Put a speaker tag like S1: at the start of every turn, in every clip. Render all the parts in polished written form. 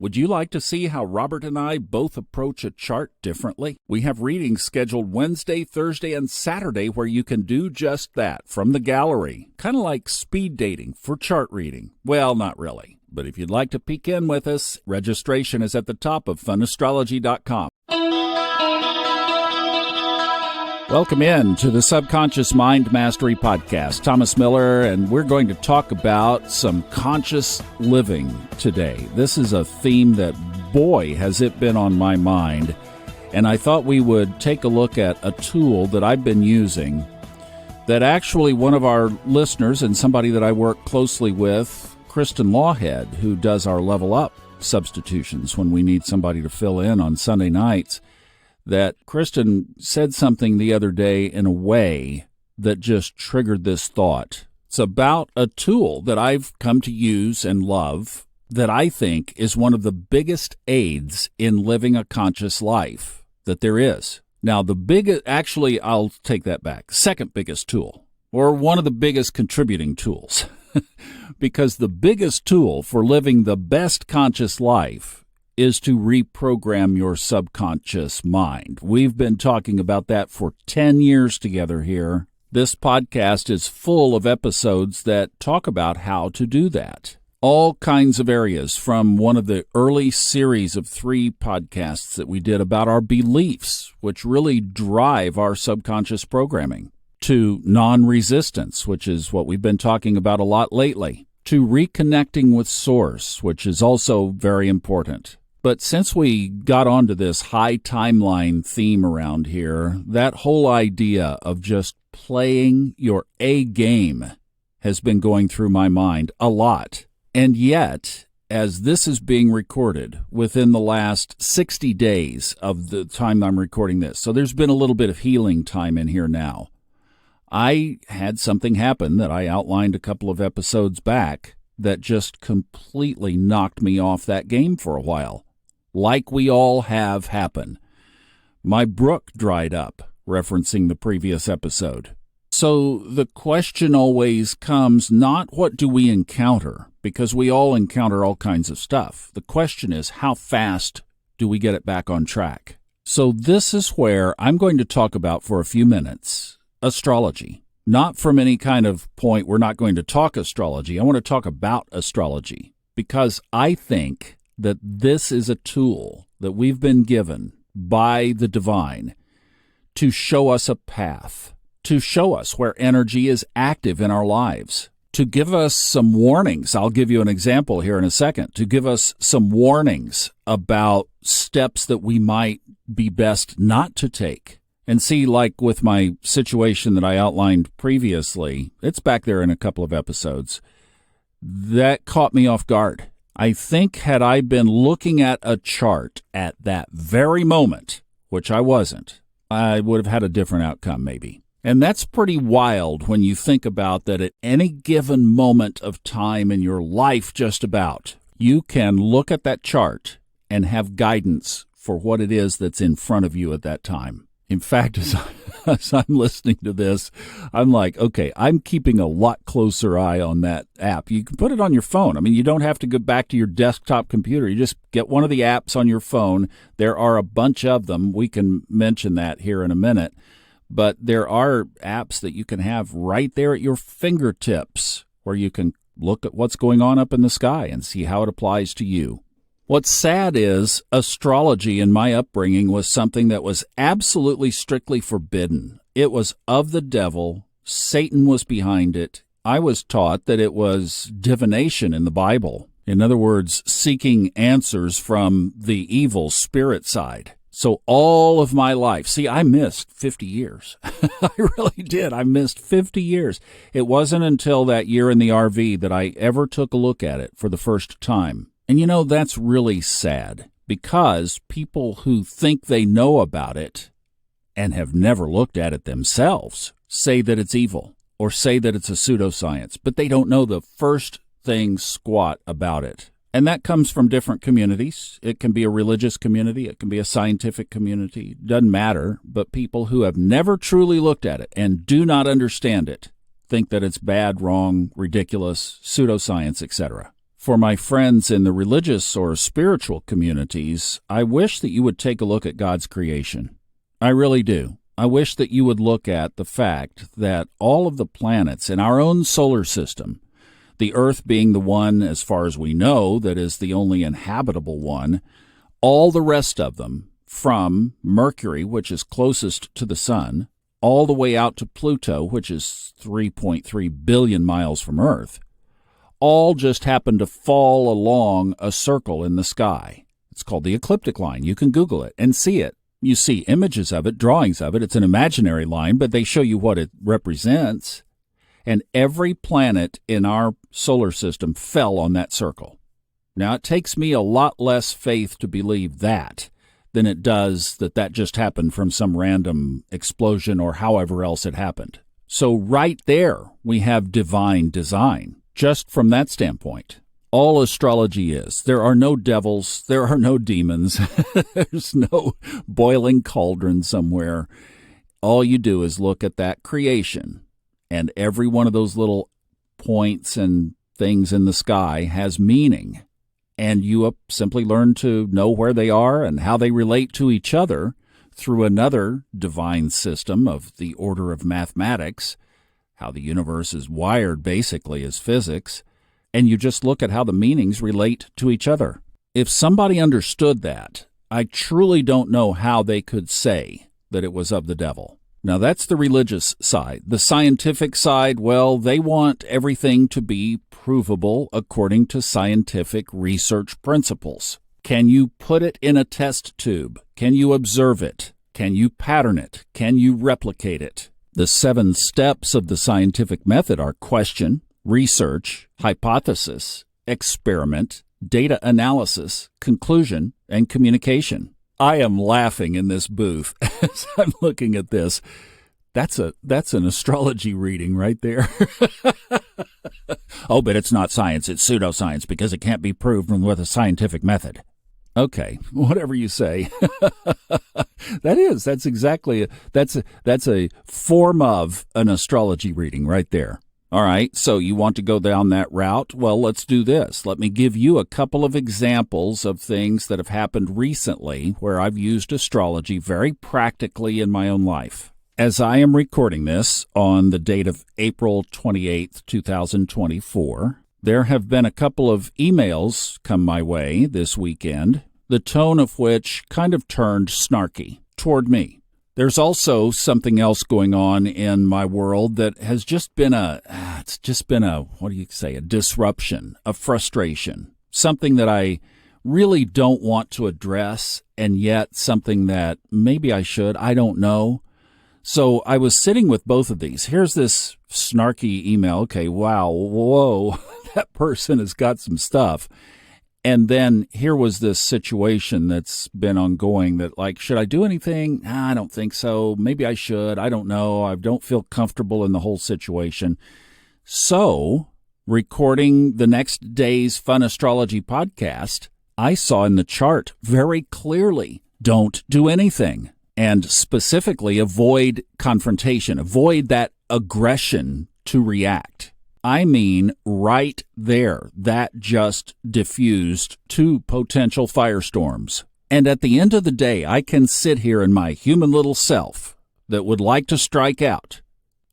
S1: Would you like to see how Robert and I both approach a chart differently? We have readings scheduled Wednesday, Thursday, and Saturday where you can do just that from the gallery. Kind of like speed dating for chart reading. Well, not really. But if you'd like to peek in with us, registration is at the top of funastrology.com. Welcome in to the Subconscious Mind Mastery Podcast. Thomas Miller, and we're going to talk about some conscious living today. This is a theme that, boy, has it been on my mind. And I thought we would take a look at a tool that I've been using that actually one of our listeners and somebody that I work closely with, Kristen Lawhead, who does our Level Up substitutions when we need somebody to fill in on Sunday nights, that Kristen said something the other day in a way that just triggered this thought. It's about a tool that I've come to use and love that I think is one of the biggest aids in living a conscious life that there is. Now, actually, I'll take that back. Second biggest tool, or one of the biggest contributing tools, because the biggest tool for living the best conscious life is to reprogram your subconscious mind. We've been talking about that for 10 years together here. This podcast is full of episodes that talk about how to do that. All kinds of areas, from one of the early series of 3 podcasts that we did about our beliefs, which really drive our subconscious programming, to non-resistance, which is what we've been talking about a lot lately, to reconnecting with Source, which is also very important. But since we got onto this high timeline theme around here, that whole idea of just playing your A game has been going through my mind a lot. And yet, as this is being recorded within the last 60 days of the time I'm recording this, so there's been a little bit of healing time in here now, I had something happen that I outlined a couple of episodes back that just completely knocked me off that game for a while. Like we all have happen. My brook dried up, referencing the previous episode. So the question always comes not what do we encounter, because we all encounter all kinds of stuff. The question is how fast do we get it back on track? So this is where I'm going to talk about for a few minutes astrology. Not from any kind of point we're not going to talk astrology. I want to talk about astrology because I think that this is a tool that we've been given by the divine to show us a path, to show us where energy is active in our lives, to give us some warnings. I'll give you an example here in a second, to give us some warnings about steps that we might be best not to take. And see, like with my situation that I outlined previously, it's back there in a couple of episodes, that caught me off guard. I think had I been looking at a chart at that very moment, which I wasn't, I would have had a different outcome maybe. And that's pretty wild when you think about that at any given moment of time in your life just about, you can look at that chart and have guidance for what it is that's in front of you at that time. In fact, as I'm listening to this, I'm like, okay, I'm keeping a lot closer eye on that app. You can put it on your phone. I mean, you don't have to go back to your desktop computer. You just get one of the apps on your phone. There are a bunch of them. We can mention that here in a minute. But there are apps that you can have right there at your fingertips where you can look at what's going on up in the sky and see how it applies to you. What's sad is astrology in my upbringing was something that was absolutely strictly forbidden. It was of the devil. Satan was behind it. I was taught that it was divination in the Bible. In other words, seeking answers from the evil spirit side. So all of my life, see, I missed 50 years. I really did. I missed 50 years. It wasn't until that year in the RV that I ever took a look at it for the first time. And you know, that's really sad because people who think they know about it and have never looked at it themselves say that it's evil or say that it's a pseudoscience, but they don't know the first thing squat about it. And that comes from different communities. It can be a religious community. It can be a scientific community. Doesn't matter. But people who have never truly looked at it and do not understand it think that it's bad, wrong, ridiculous, pseudoscience, etc. For my friends in the religious or spiritual communities, I wish that you would take a look at God's creation. I really do. I wish that you would look at the fact that all of the planets in our own solar system, the Earth being the one, as far as we know, that is the only inhabitable one, all the rest of them, from Mercury, which is closest to the Sun, all the way out to Pluto, which is 3.3 billion miles from Earth, all just happen to fall along a circle in the sky. It's called the ecliptic line. You can Google it and see it. You see images of it, drawings of it. It's an imaginary line, but they show you what it represents. And every planet in our solar system fell on that circle. Now, it takes me a lot less faith to believe that than it does that just happened from some random explosion or however else it happened. So right there, we have divine design. Just from that standpoint, all astrology is. There are no devils. There are no demons. There's no boiling cauldron somewhere. All you do is look at that creation, and every one of those little points and things in the sky has meaning. And you simply learn to know where they are and how they relate to each other through another divine system of the order of mathematics, how the universe is wired basically is physics, and you just look at how the meanings relate to each other. If somebody understood that, I truly don't know how they could say that it was of the devil. Now, that's the religious side. The scientific side, well, they want everything to be provable according to scientific research principles. Can you put it in a test tube? Can you observe it? Can you pattern it? Can you replicate it? The 7 steps of the scientific method are question, research, hypothesis, experiment, data analysis, conclusion, and communication. I am laughing in this booth as I'm looking at this. That's an astrology reading right there. Oh, but it's not science, it's pseudoscience because it can't be proven with a scientific method. Okay, whatever you say. That's exactly that's a form of an astrology reading right there. All right, so you want to go down that route? Well, let's do this. Let me give you a couple of examples of things that have happened recently where I've used astrology very practically in my own life. As I am recording this on the date of April 28th, 2024, there have been a couple of emails come my way this weekend, the tone of which kind of turned snarky toward me. There's also something else going on in my world that has just been a disruption, a frustration, something that I really don't want to address, and yet something that maybe I should, I don't know. So I was sitting with both of these. Here's this snarky email. Okay, wow, whoa, that person has got some stuff. And then here was this situation that's been ongoing that, like, should I do anything? I don't think so. Maybe I should. I don't know. I don't feel comfortable in the whole situation. So, recording the next day's Fun Astrology podcast, I saw in the chart very clearly, don't do anything. And specifically, avoid confrontation, avoid that aggression to react. I mean, right there, that just diffused 2 potential firestorms. And at the end of the day, I can sit here in my human little self that would like to strike out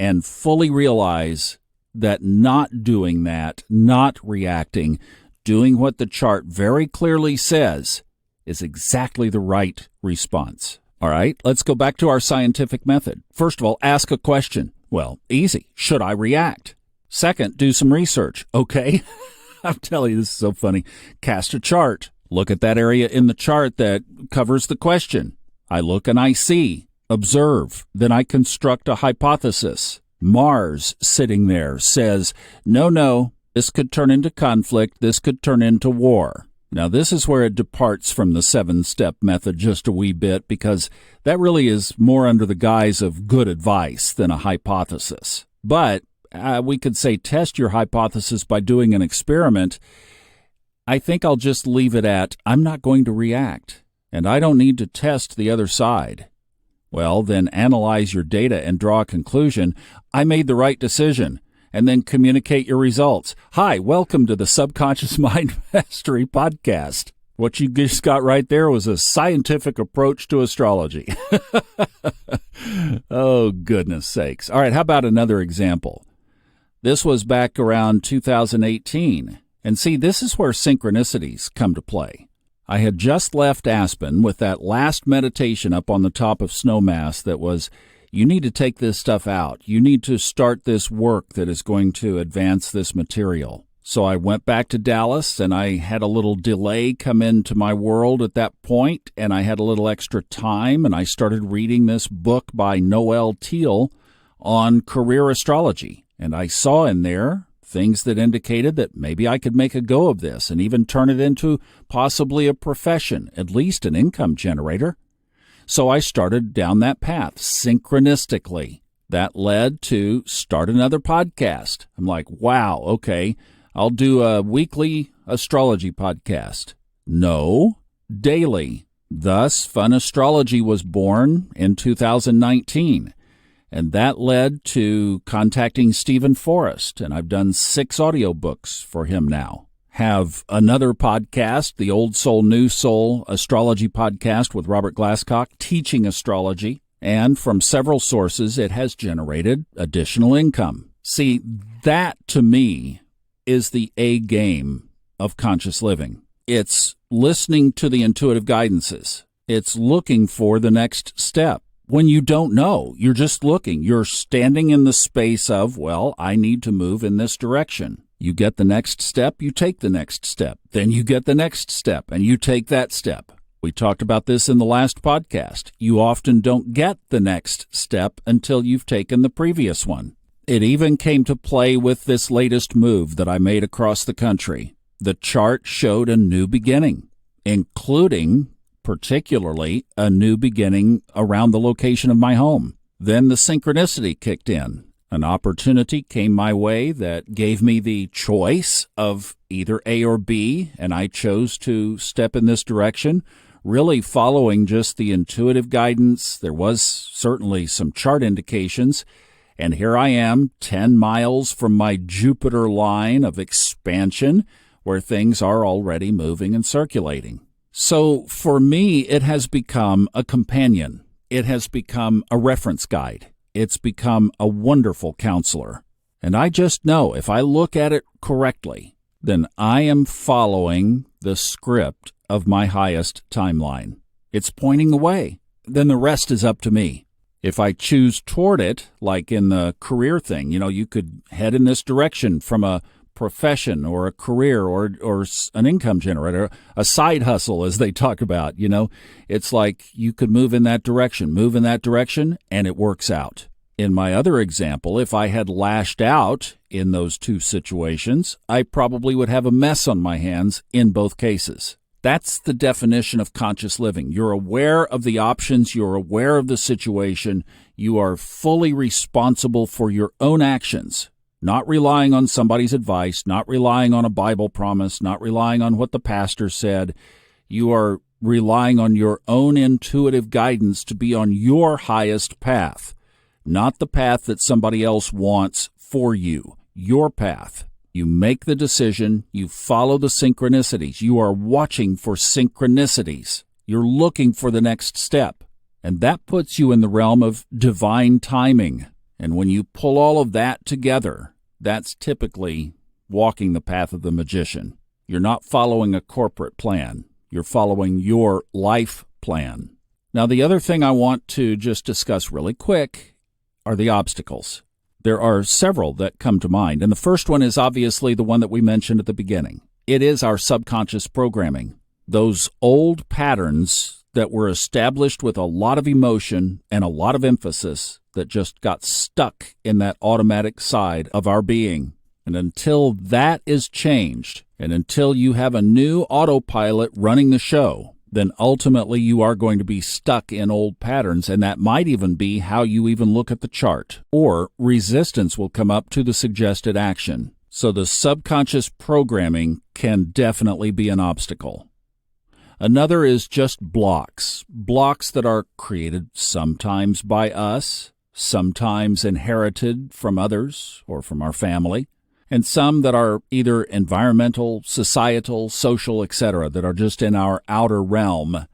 S1: and fully realize that not doing that, not reacting, doing what the chart very clearly says is exactly the right response. All right, let's go back to our scientific method. First of all, ask a question. Well, easy. Should I react? Second, do some research. Okay, I'm telling you, this is so funny. Cast a chart. Look at that area in the chart that covers the question. I look and I see. Observe. Then I construct a hypothesis. Mars sitting there says, no, this could turn into conflict. This could turn into war. Now, this is where it departs from the 7-step method just a wee bit, because that really is more under the guise of good advice than a hypothesis. But we could say test your hypothesis by doing an experiment. I think I'll just leave it at, I'm not going to react, and I don't need to test the other side. Well, then analyze your data and draw a conclusion. I made the right decision, and then communicate your results. Hi, welcome to the Subconscious Mind Mastery Podcast. What you just got right there was a scientific approach to astrology. Oh, goodness sakes. All right, how about another example? This was back around 2018. And see, this is where synchronicities come to play. I had just left Aspen with that last meditation up on the top of Snowmass that was, you need to take this stuff out. You need to start this work that is going to advance this material. So I went back to Dallas, and I had a little delay come into my world at that point, and I had a little extra time, and I started reading this book by Noel Teal on career astrology. And I saw in there things that indicated that maybe I could make a go of this and even turn it into possibly a profession, at least an income generator. So I started down that path synchronistically. That led to start another podcast. I'm like, wow, okay, I'll do a weekly astrology podcast. No, daily. Thus, Fun Astrology was born in 2019. And that led to contacting Stephen Forrest, and I've done 6 audiobooks for him now. Have another podcast, the Old Soul, New Soul Astrology Podcast with Robert Glasscock, teaching astrology. And from several sources, it has generated additional income. See, that to me is the A game of conscious living. It's listening to the intuitive guidances. It's looking for the next step. When you don't know, you're just looking. You're standing in the space of, well, I need to move in this direction. You get the next step, you take the next step. Then you get the next step, and you take that step. We talked about this in the last podcast. You often don't get the next step until you've taken the previous one. It even came to play with this latest move that I made across the country. The chart showed a new beginning, including particularly a new beginning around the location of my home. Then the synchronicity kicked in. An opportunity came my way that gave me the choice of either A or B, and I chose to step in this direction, really following just the intuitive guidance. There was certainly some chart indications, and here I am, 10 miles from my Jupiter line of expansion, where things are already moving and circulating. So for me, it has become a companion. It has become a reference guide. It's become a wonderful counselor. And I just know if I look at it correctly, then I am following the script of my highest timeline. It's pointing the way. Then the rest is up to me. If I choose toward it, like in the career thing, you could head in this direction from a profession or a career or an income generator, a side hustle, as they talk about. It's like you could move in that direction, and it works out. In my other example, if I had lashed out in those two situations, I probably would have a mess on my hands in both cases. That's the definition of conscious living. You're aware of the options. You're aware of the situation. You are fully responsible for your own actions. Not relying on somebody's advice, not relying on a Bible promise, not relying on what the pastor said. You are relying on your own intuitive guidance to be on your highest path, not the path that somebody else wants for you, your path. You make the decision, you follow the synchronicities. You are watching for synchronicities. You're looking for the next step, and that puts you in the realm of divine timing. And when you pull all of that together, that's typically walking the path of the magician. You're not following a corporate plan. You're following your life plan. Now, the other thing I want to just discuss really quick are the obstacles. There are several that come to mind, and the first one is obviously the one that we mentioned at the beginning. It is our subconscious programming. Those old patterns that were established with a lot of emotion and a lot of emphasis that just got stuck in that automatic side of our being. And until that is changed, and until you have a new autopilot running the show, then ultimately you are going to be stuck in old patterns, and that might even be how you even look at the chart. Or resistance will come up to the suggested action. So the subconscious programming can definitely be an obstacle. Another is just blocks that are created sometimes by us, sometimes inherited from others or from our family, and some that are either environmental, societal, social, etc., that are just in our outer realm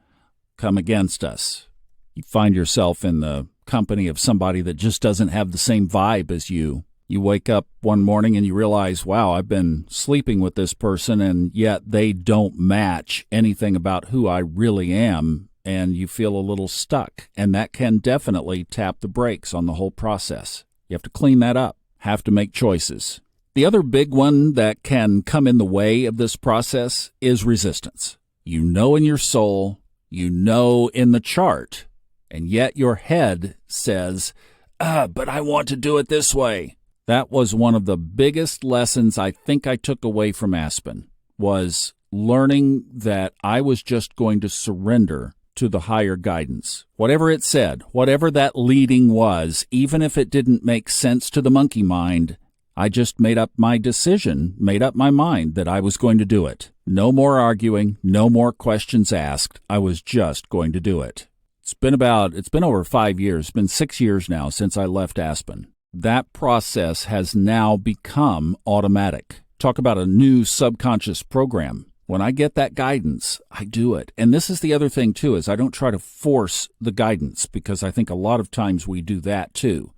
S1: come against us. You find yourself in the company of somebody that just doesn't have the same vibe as you. You wake up one morning and you realize, wow, I've been sleeping with this person, and yet they don't match anything about who I really am, and you feel a little stuck. And that can definitely tap the brakes on the whole process. You have to clean that up, have to make choices. The other big one that can come in the way of this process is resistance. You know in your soul, you know in the chart, and yet your head says, but I want to do it this way. That was one of the biggest lessons I think I took away from Aspen, was learning that I was just going to surrender to the higher guidance. Whatever it said, whatever that leading was, even if it didn't make sense to the monkey mind, I just made up my decision, made up my mind that I was going to do it. No more arguing, no more questions asked. I was just going to do it. It's been over 5 years, it's been 6 years now since I left Aspen. That process has now become automatic. Talk about a new subconscious program. When I get that guidance, I do it. And this is the other thing, too, is I don't try to force the guidance, because I think a lot of times we do that, too.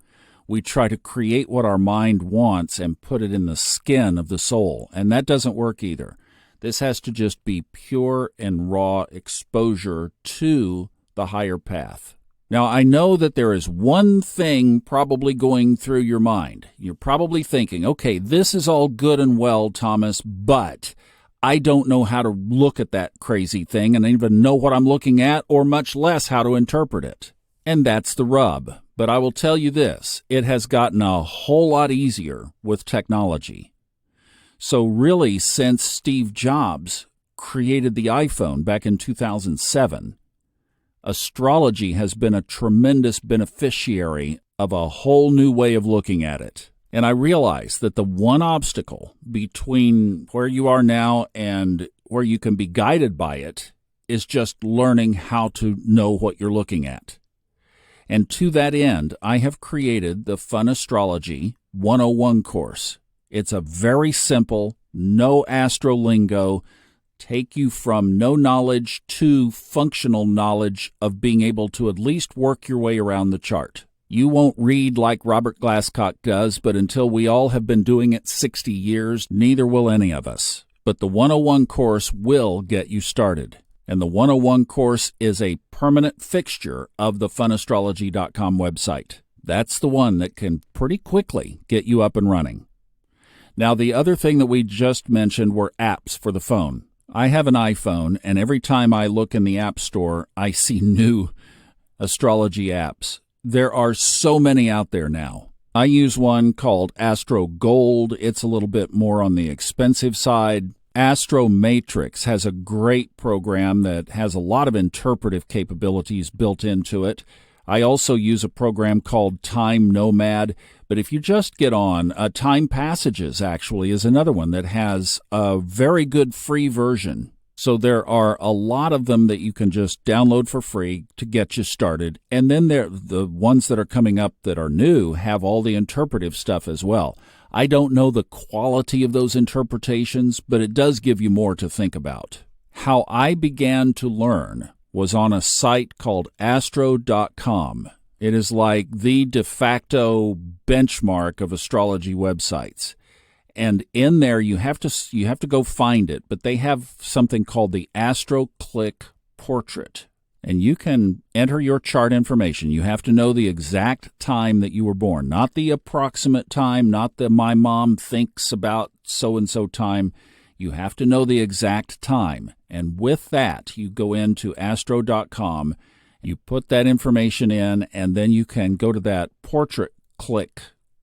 S1: We try to create what our mind wants and put it in the skin of the soul, and that doesn't work either. This has to just be pure and raw exposure to the higher path. Now, I know that there is one thing probably going through your mind. You're probably thinking, okay, this is all good and well, Thomas, but I don't know how to look at that crazy thing and even know what I'm looking at, or much less how to interpret it. And that's the rub. But I will tell you this, it has gotten a whole lot easier with technology. So really, since Steve Jobs created the iPhone back in 2007, astrology has been a tremendous beneficiary of a whole new way of looking at it. And I realize that the one obstacle between where you are now and where you can be guided by it is just learning how to know what you're looking at. And to that end, I have created the Fun Astrology 101 course. It's a very simple, no astro lingo, take you from no knowledge to functional knowledge of being able to at least work your way around the chart. You won't read like Robert Glasscock does, but until we all have been doing it 60 years, neither will any of us. But the 101 course will get you started. And the 101 course is a permanent fixture of the funastrology.com website. That's the one that can pretty quickly get you up and running. Now, the other thing that we just mentioned were apps for the phone. I have an iPhone, and every time I look in the App Store, I see new astrology apps. There are so many out there now. I use one called Astro Gold. It's a little bit more on the expensive side. Astro Matrix has a great program that has a lot of interpretive capabilities built into it. I also use a program called Time Nomad, but if you just get on, Time Passages actually is another one that has a very good free version. So there are a lot of them that you can just download for free to get you started. And then the ones that are coming up that are new have all the interpretive stuff as well. I don't know the quality of those interpretations, but it does give you more to think about. How I began to learn was on a site called astro.com. It is like the de facto benchmark of astrology websites. And in there, you have to go find it, but they have something called the Astro Click Portrait. And you can enter your chart information. You have to know the exact time that you were born, not the approximate time, not the my mom thinks about so-and-so time. You have to know the exact time. And with that, you go into astro.com, you put that information in, and then you can go to that portrait click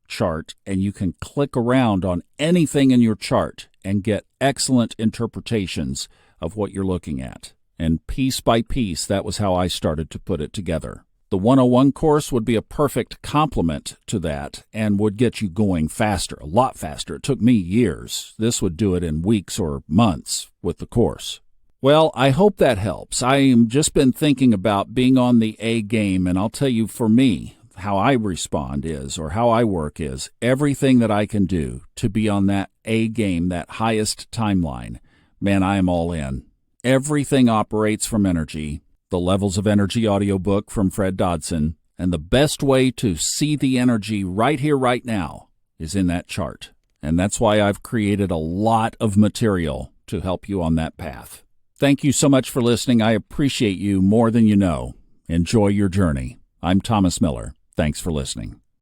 S1: chart, and you can click around on anything in your chart and get excellent interpretations of what you're looking at. And piece by piece, that was how I started to put it together. The 101 course would be a perfect complement to that and would get you going faster, a lot faster. It took me years. This would do it in weeks or months with the course. Well, I hope that helps. I've just been thinking about being on the A game, and I'll tell you, for me, how I respond is, or how I work is, everything that I can do to be on that A game, that highest timeline, man, I am all in. Everything operates from energy. The Levels of Energy audiobook from Fred Dodson. And the best way to see the energy right here, right now, is in that chart. And that's why I've created a lot of material to help you on that path. Thank you so much for listening. I appreciate you more than you know. Enjoy your journey. I'm Thomas Miller. Thanks for listening.